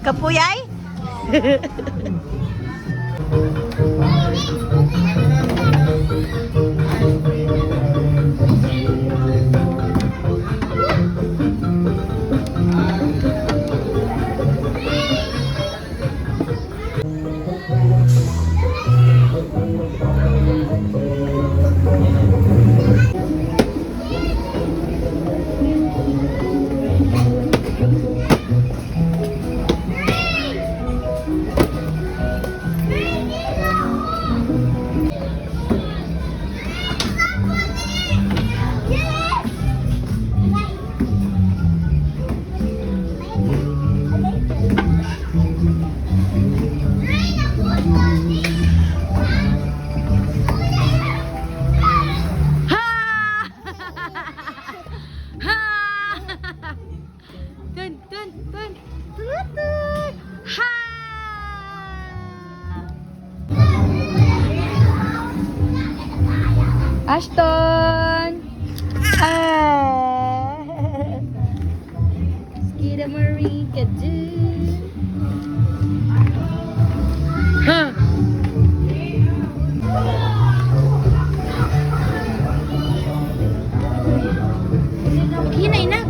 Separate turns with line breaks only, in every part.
Kapuyay? Ashton! Skida Marie Kadu! Huh? Hinay na!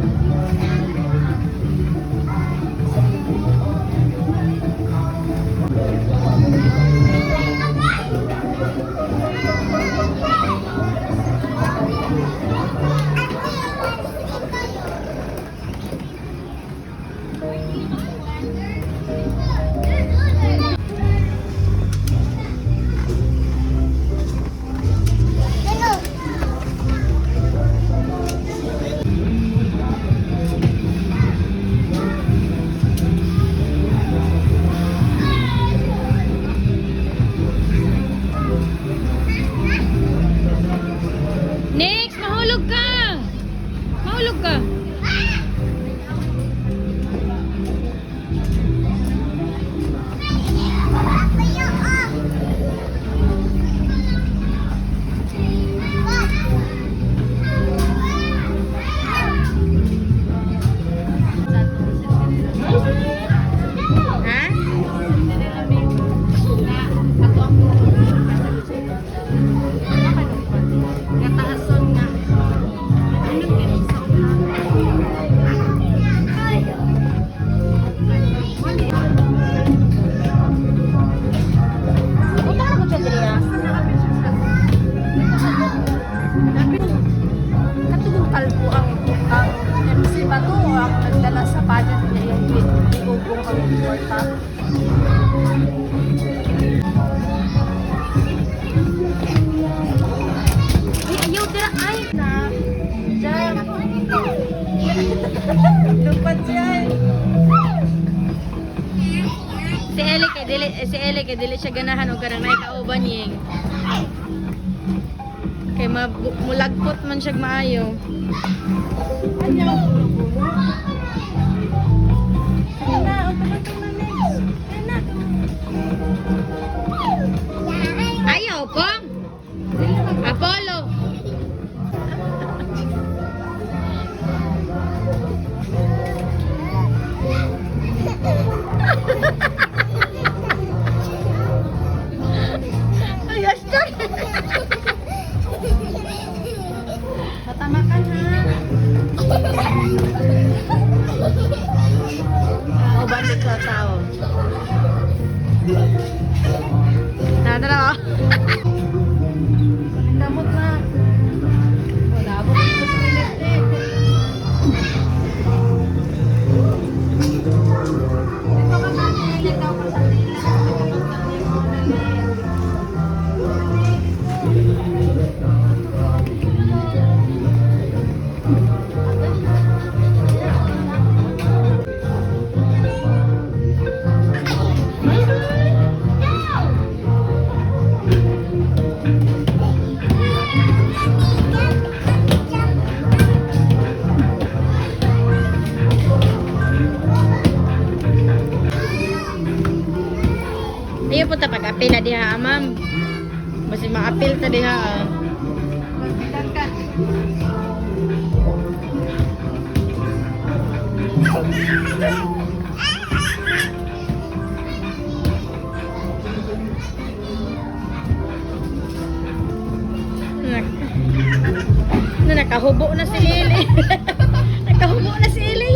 Next, mahulog ka! Mahulog ka! Si Eli kay dili siya ganahan og kanang naikauban yeng. Kay mulagpot man siya maayo. Ayaw ko. Apollo. Matamakan ha. O bandit sa tao. Tara. Damot na. Wala mo dito sa electric. Ito ka na nilig daw ko sa nila. Ayaw po ta pag-apil na diha, ma'am. Basi ma-apil ta diha. Nakahubo na si Ili. Nakahubo na si Ili.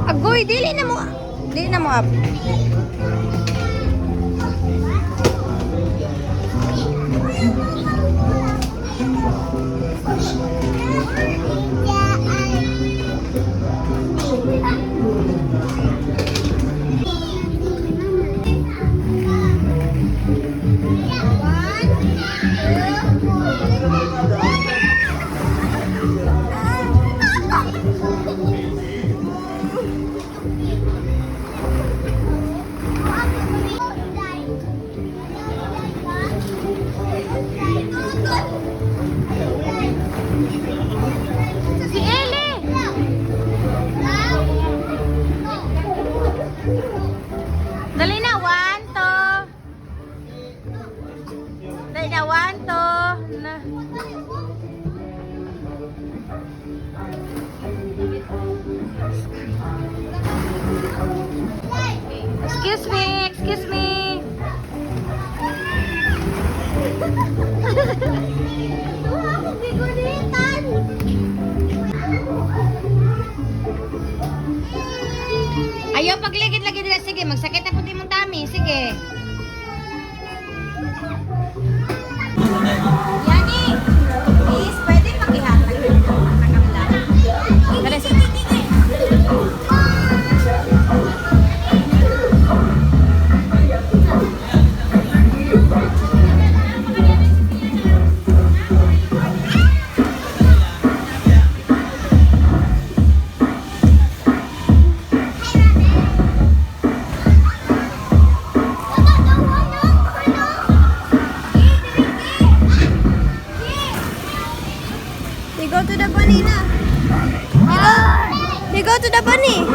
Agoy, dili na mo. Dili na mo up. Si Eli. Dali na, 1, 2. Dali na, 1, 2. Na. Excuse me, excuse me. Ako bigulitan. Ayaw pagligid lagi nila. Sige, magsakit na puti mong tummy. Sige. Yani, please, pwede makihatag na kamla. Dali, sige. We go to the bunny na. We go to the bunny.